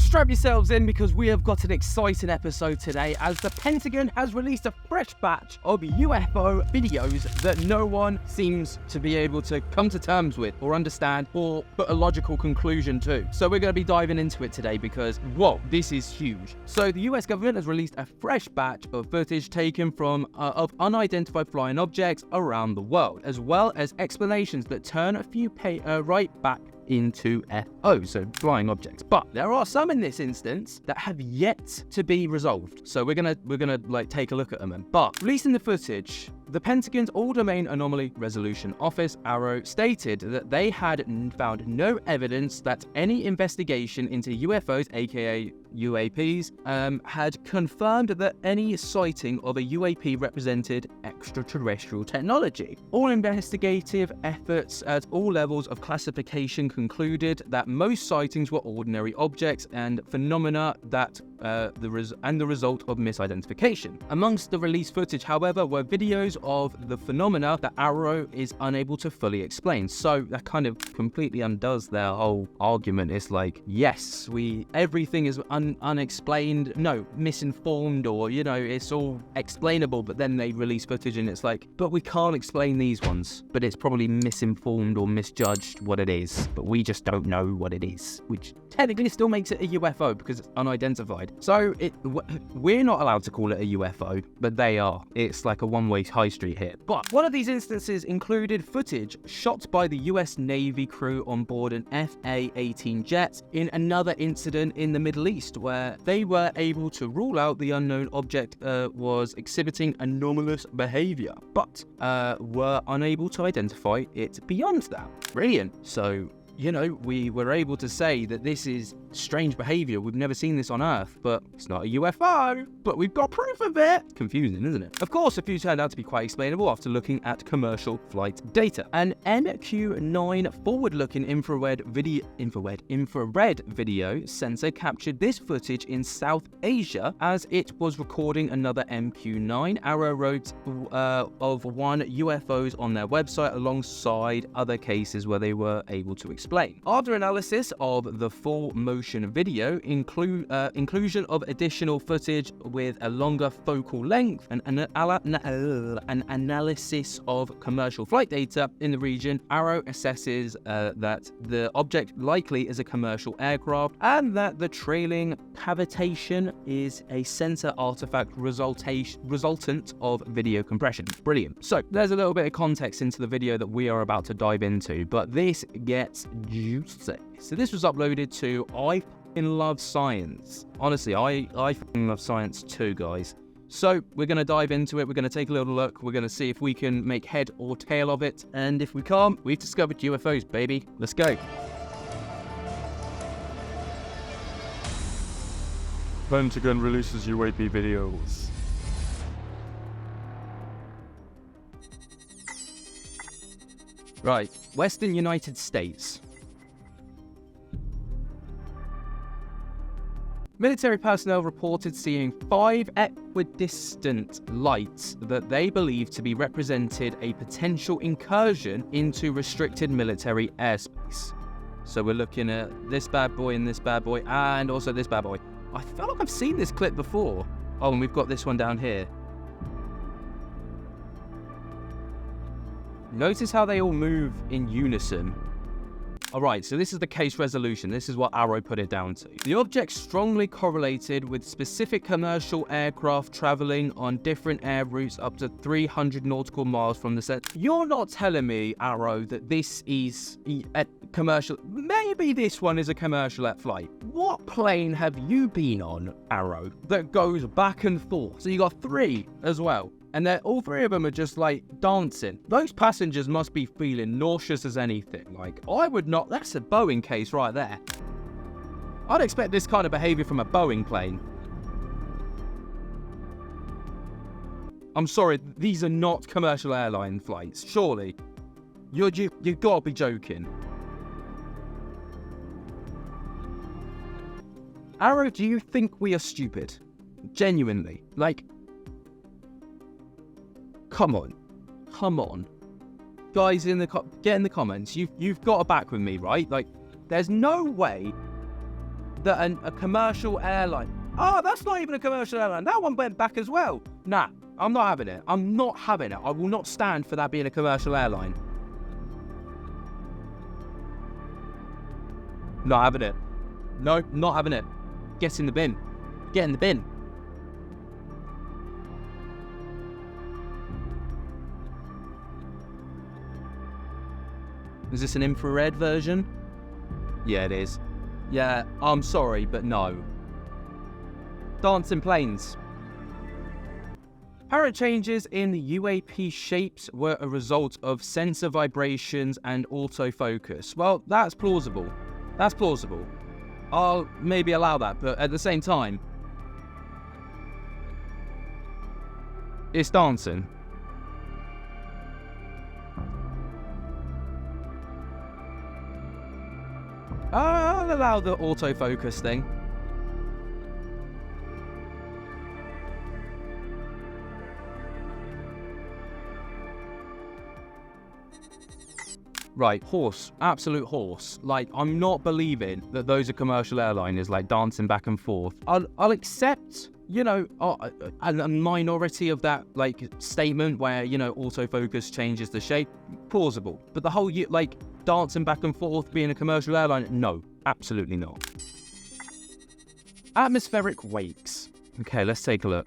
strap yourselves in because we have got an exciting episode today as the Pentagon has released a fresh batch of UFO videos that no one seems to be able to come to terms with or understand or put a logical conclusion to. So we're going to be diving into it today because, whoa, this is huge. So the US government has released a fresh batch of footage taken from of unidentified flying objects around the world, as well as explanations that turn a few right back into FO, so flying objects. But there are some in this instance that have yet to be resolved. So we're gonna like take a look at them. But releasing the footage, the Pentagon's All-Domain Anomaly Resolution Office, AARO, stated that they had found no evidence that any investigation into UFOs, aka UAPs, had confirmed that any sighting of a UAP represented extraterrestrial technology. All investigative efforts at all levels of classification concluded that most sightings were ordinary objects and phenomena that the result of misidentification. Amongst the released footage, however, were videos of the phenomena that AARO is unable to fully explain. So that kind of completely undoes their whole argument. It's like, yes, everything is unexplained, no, misinformed, or, you know, it's all explainable, but then they release footage and it's like, but we can't explain these ones, but it's probably misinformed or misjudged what it is, but we just don't know what it is, which technically still makes it a UFO because it's unidentified. So we're not allowed to call it a UFO, but they are. It's like a one-way high street here. But one of these instances included footage shot by the US Navy crew on board an FA-18 jet in another incident in the Middle East, where they were able to rule out the unknown object was exhibiting anomalous behavior, but were unable to identify it beyond that. Brilliant. So, you know, we were able to say that this is strange behavior. We've never seen this on Earth, but it's not a UFO, but we've got proof of it. Confusing, isn't it? Of course, a few turned out to be quite explainable after looking at commercial flight data. An MQ-9 forward-looking infrared video sensor captured this footage in South Asia as it was recording another MQ-9. AARO wrote of one UFOs on their website alongside other cases where they were able to explain. After analysis of the full motion video, inclusion of additional footage with a longer focal length, and an analysis of commercial flight data in the region, AARO assesses that the object likely is a commercial aircraft and that the trailing cavitation is a sensor artifact resultant of video compression. Brilliant. So there's a little bit of context into the video that we are about to dive into, but this gets juicy. So this was uploaded to I Fucking Love Science. Honestly, I fucking love science too, guys. So we're going to dive into it. We're going to take a little look. We're going to see if we can make head or tail of it. And if we can't, we've discovered UFOs, baby. Let's go. Pentagon releases UAP videos. Right, Western United States. Military personnel reported seeing 5 equidistant lights that they believed to be represented a potential incursion into restricted military airspace. So we're looking at this bad boy and this bad boy, and also this bad boy. I feel like I've seen this clip before. Oh, and we've got this one down here. Notice how they all move in unison. Alright, so this is the case resolution. This is what AARO put it down to. The object strongly correlated with specific commercial aircraft traveling on different air routes up to 300 nautical miles from the center. You're not telling me, AARO, that this is a commercial... Maybe this one is a commercial flight. What plane have you been on, AARO, that goes back and forth? So you got 3 as well. And all 3 of them are just like dancing. Those passengers must be feeling nauseous as anything. Like, I would not. That's a Boeing case right there. I'd expect this kind of behavior from a Boeing plane. I'm sorry, these are not commercial airline flights, surely. You've got to be joking. AARO, do you think we are stupid? Genuinely. Like, come on. Guys, get in the comments. You've got to back with me, right? Like, there's no way that a commercial airline... Oh, that's not even a commercial airline. That one went back as well. Nah, I'm not having it. I'm not having it. I will not stand for that being a commercial airline. Not having it. No, not having it. Get in the bin. Get in the bin. Is this an infrared version? Yeah, it is. Yeah, I'm sorry, but no. Dancing planes. Apparent changes in the UAP shapes were a result of sensor vibrations and autofocus. Well, that's plausible. That's plausible. I'll maybe allow that, but at the same time, it's dancing. I'll allow the autofocus thing. Right, horse, absolute horse. Like, I'm not believing that those are commercial airliners, like, dancing back and forth. I'll accept, you know, a minority of that, like, statement where, you know, autofocus changes the shape. Plausible. But the whole, like, dancing back and forth being a commercial airline, no, absolutely not. Atmospheric wakes. Okay, let's take a look.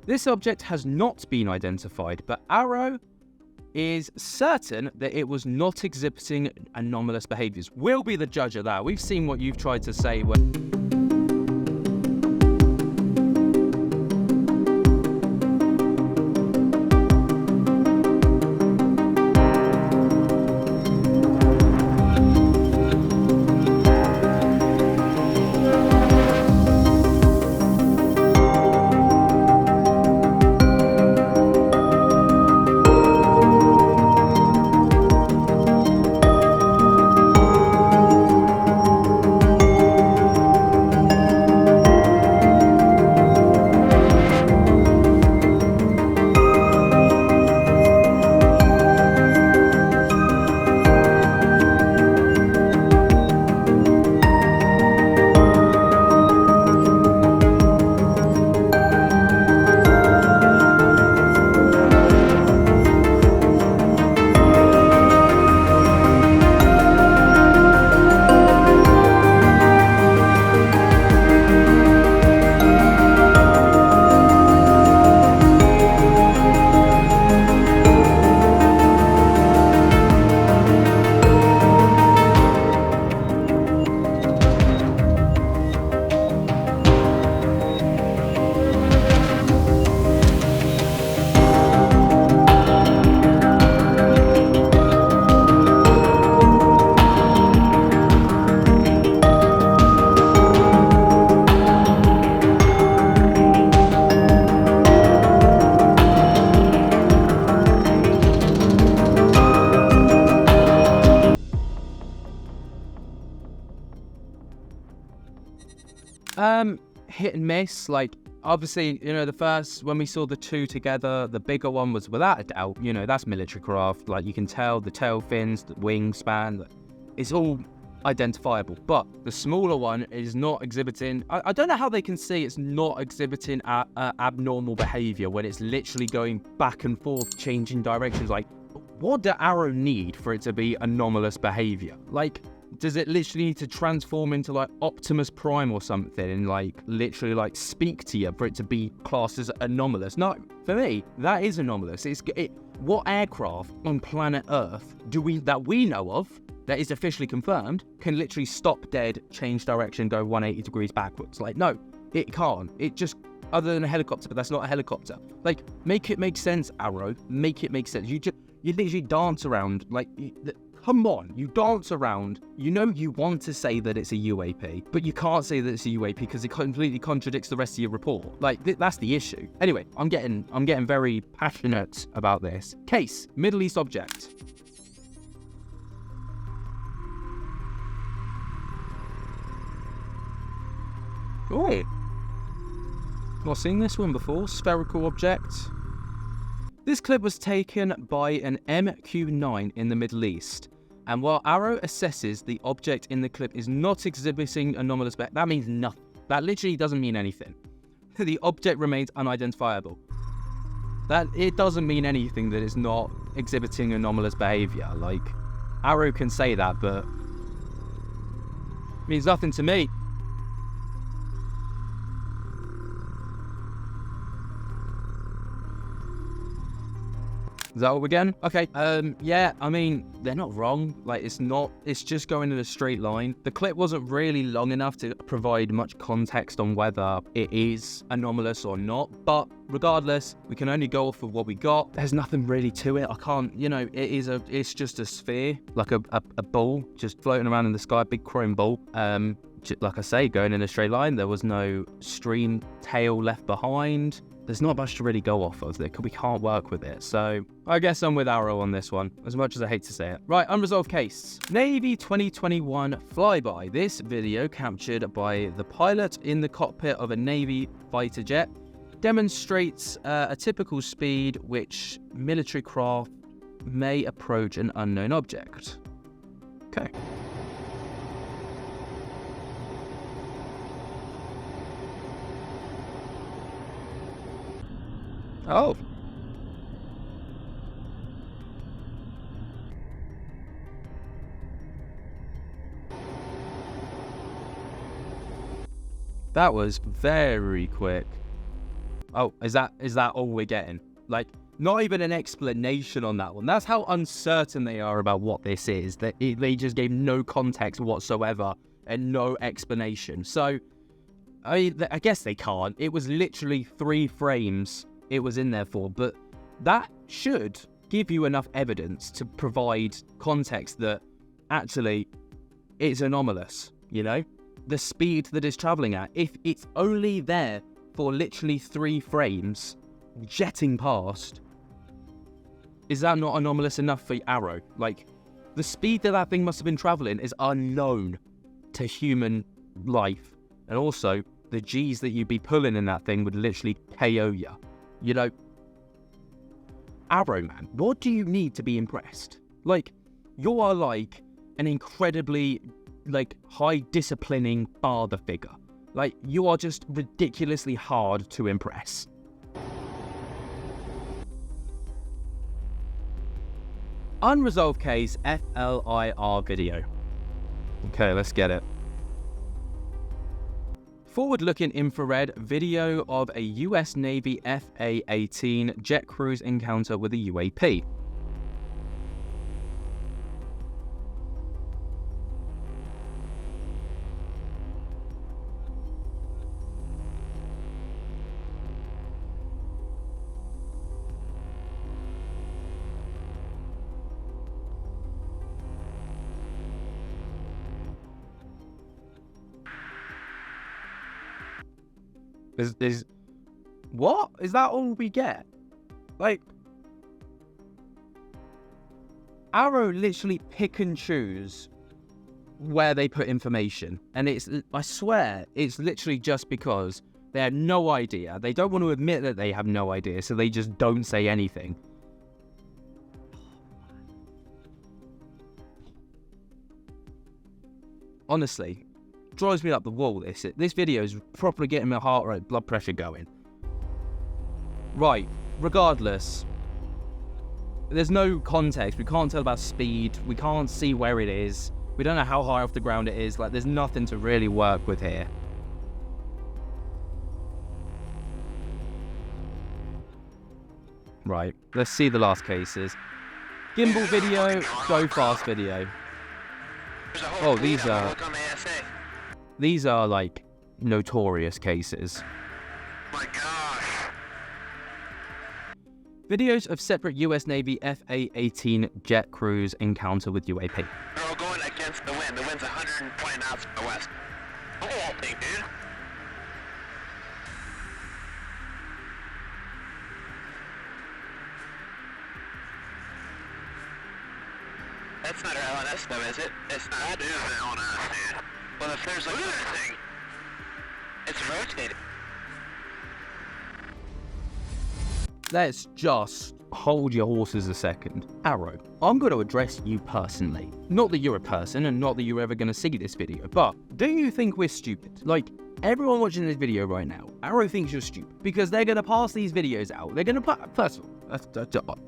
This object has not been identified, but Arrow is certain that it was not exhibiting anomalous behaviours. We'll be the judge of that. We've seen what you've tried to say when... Hit and miss. Like, obviously, you know, the first, when we saw the two together, the bigger one was without a doubt, you know, that's military craft. Like, you can tell the tail fins, the wingspan, it's all identifiable. But the smaller one is not exhibiting, I don't know how they can say it's not exhibiting abnormal behavior when it's literally going back and forth, changing directions. Like, what do Arrow need for it to be anomalous behavior? Like, does it literally need to transform into like Optimus Prime or something and like literally like speak to you for it to be classed as anomalous? No, for me, that is anomalous. What aircraft on planet Earth that we know of that is officially confirmed can literally stop dead, change direction, go 180 degrees backwards? Like, no, it can't. It just, other than a helicopter, but that's not a helicopter. Like, make it make sense, Arrow. Make it make sense. You literally dance around like. Come on, you dance around, you know you want to say that it's a UAP, but you can't say that it's a UAP because it completely contradicts the rest of your report. Like, that's the issue. Anyway, I'm getting very passionate about this. Case, Middle East object. Oh, not seen this one before. Spherical object. This clip was taken by an MQ-9 in the Middle East. And while Arrow assesses the object in the clip is not exhibiting anomalous behavior, that means nothing. That literally doesn't mean anything. The object remains unidentifiable. That it doesn't mean anything that it's not exhibiting anomalous behavior. Like, Arrow can say that, but it means nothing to me. Is that what we're getting? Okay, yeah, I mean, they're not wrong. Like, it's just going in a straight line. The clip wasn't really long enough to provide much context on whether it is anomalous or not, but regardless, we can only go off of what we got. There's nothing really to it. I can't, you know, it's just a sphere, like a ball just floating around in the sky, big chrome ball. Like I say, going in a straight line. There was no stream tail left behind. There's not much to really go off of. We can't work with it. So I guess I'm with Arrow on this one, as much as I hate to say it. Right, unresolved case. Navy 2021 flyby. This video, captured by the pilot in the cockpit of a Navy fighter jet, demonstrates a typical speed which military craft may approach an unknown object. Okay. Oh. That was very quick. Oh, is that all we're getting? Like, not even an explanation on that one. That's how uncertain they are about what this is. They just gave no context whatsoever and no explanation. So, I guess they can't. It was literally 3 frames it was in there for, but that should give you enough evidence to provide context that actually it's anomalous, you know? The speed that it's traveling at, if it's only there for literally 3 frames, jetting past, is that not anomalous enough for Arrow? Like, the speed that thing must have been traveling is unknown to human life, and also the G's that you'd be pulling in that thing would literally KO you. You know, Arrow, man, what do you need to be impressed? Like, you are like an incredibly, like, high disciplining father figure. Like, you are just ridiculously hard to impress. Unresolved case FLIR video. Okay, let's get it. Forward-looking infrared video of a US Navy FA-18 jet cruise encounter with a UAP. What? Is that all we get? Like, Arrow literally pick and choose where they put information. And I swear, it's literally just because they have no idea. They don't want to admit that they have no idea, so they just don't say anything. Honestly, drives me up the wall. This video is properly getting my heart rate, blood pressure going. Right, regardless, there's no context. We can't tell about speed. We can't see where it is. We don't know how high off the ground it is. Like, there's nothing to really work with here. Right, let's see the last cases. Gimbal video, go fast video. Oh, these are like notorious cases. My gosh. Videos of separate US Navy FA-18 jet cruise encounter with UAP. They're all going against the wind. The wind's 120 knots from the west. The whole thing, dude. That's not our LNS though, is it? It's not. That is an LNS, dude. Well, if there's like another thing, it's rotating. Let's just hold your horses a second. Arrow, I'm going to address you personally. Not that you're a person and not that you're ever going to see this video, but do you think we're stupid? Like, everyone watching this video right now, Arrow thinks you're stupid because they're going to pass these videos out. They're going to put, first of all,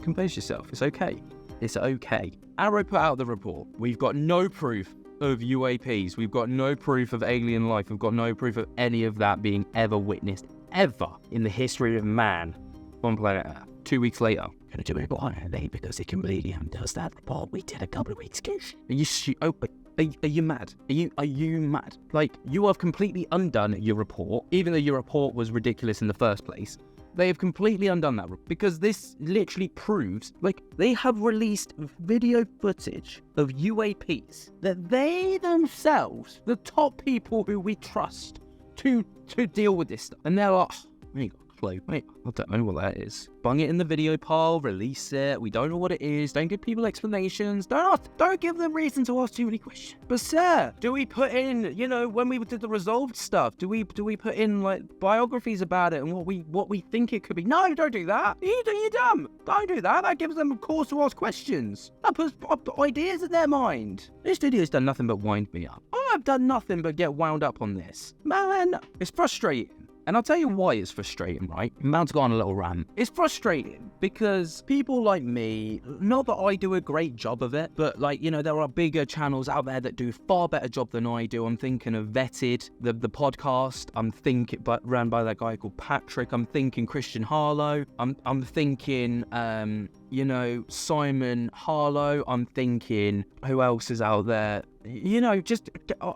compose yourself. It's okay. It's okay. Arrow put out the report. We've got no proof of UAPs. We've got no proof of alien life. We've got no proof of any of that being ever witnessed, ever in the history of man on planet Earth. 2 weeks later, gonna do it quietly because it completely undoes that report we did a couple of weeks ago. Are you mad? Are you mad? Like, you have completely undone your report, even though your report was ridiculous in the first place. They have completely undone that because this literally proves, like, they have released video footage of UAPs that they themselves, the top people who we trust to deal with this stuff, and they're like, we ain't got a clue. Wait, I don't know what that is. Bung it in the video pile, release it. We don't know what it is. Don't give people explanations. Don't give them reason to ask too many questions. But sir, do we put in, you know, when we did the resolved stuff, do we put in like biographies about it and what we think it could be? No, don't do that. You're dumb. Don't do that. That gives them a cause to ask questions. That puts ideas in their mind. This video's done nothing but wind me up. I've done nothing but get wound up on this. Man, it's frustrating. And I'll tell you why it's frustrating, right? I'm about to go on a little rant. It's frustrating because people like me, not that I do a great job of it, but like, you know, there are bigger channels out there that do a far better job than I do. I'm thinking of Vetted, the podcast. I'm thinking, but ran by that guy called Patrick. I'm thinking Christian Harlow. I'm thinking, you know, Simon Harlow. I'm thinking, who else is out there? You know, just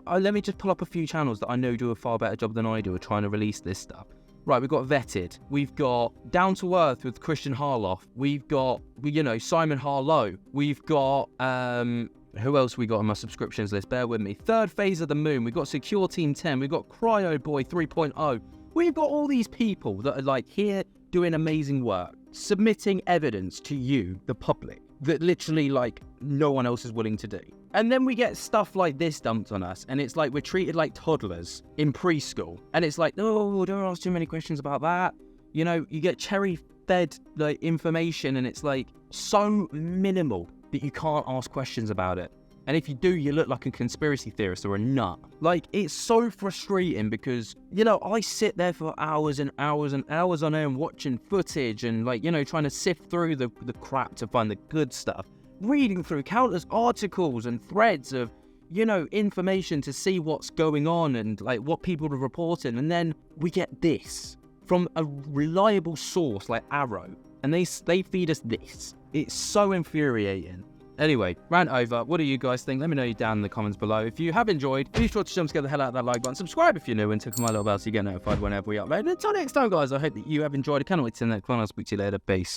let me just pull up a few channels that I know do a far better job than I do at trying to release this stuff. Right, we've got Vetted. We've got Down to Earth with Christian Harlow. We've got, you know, Simon Harlow. We've got, who else we got on my subscriptions list? Bear with me. Third Phase of the Moon. We've got Secure Team 10. We've got Cryo Boy 3.0. We've got all these people that are like here doing amazing work, submitting evidence to you, the public, that literally like no one else is willing to do. And then we get stuff like this dumped on us, and it's like we're treated like toddlers in preschool. And it's like, oh, don't ask too many questions about that. You know, you get cherry-fed like information, and it's like so minimal that you can't ask questions about it. And if you do, you look like a conspiracy theorist or a nut. Like, it's so frustrating because, you know, I sit there for hours and hours and hours on end watching footage and, like, you know, trying to sift through the crap to find the good stuff. Reading through countless articles and threads of, you know, information to see what's going on and, like, what people are reporting. And then we get this from a reliable source like Arrow. And they feed us this. It's so infuriating. Anyway, rant over. What do you guys think? Let me know down in the comments below. If you have enjoyed, be sure to jump to get the hell out of that like button. Subscribe if you're new and tickle my little bell so you get notified whenever we upload. And until next time, guys, I hope that you have enjoyed. I cannot wait to the next one. I'll speak to you later. Peace.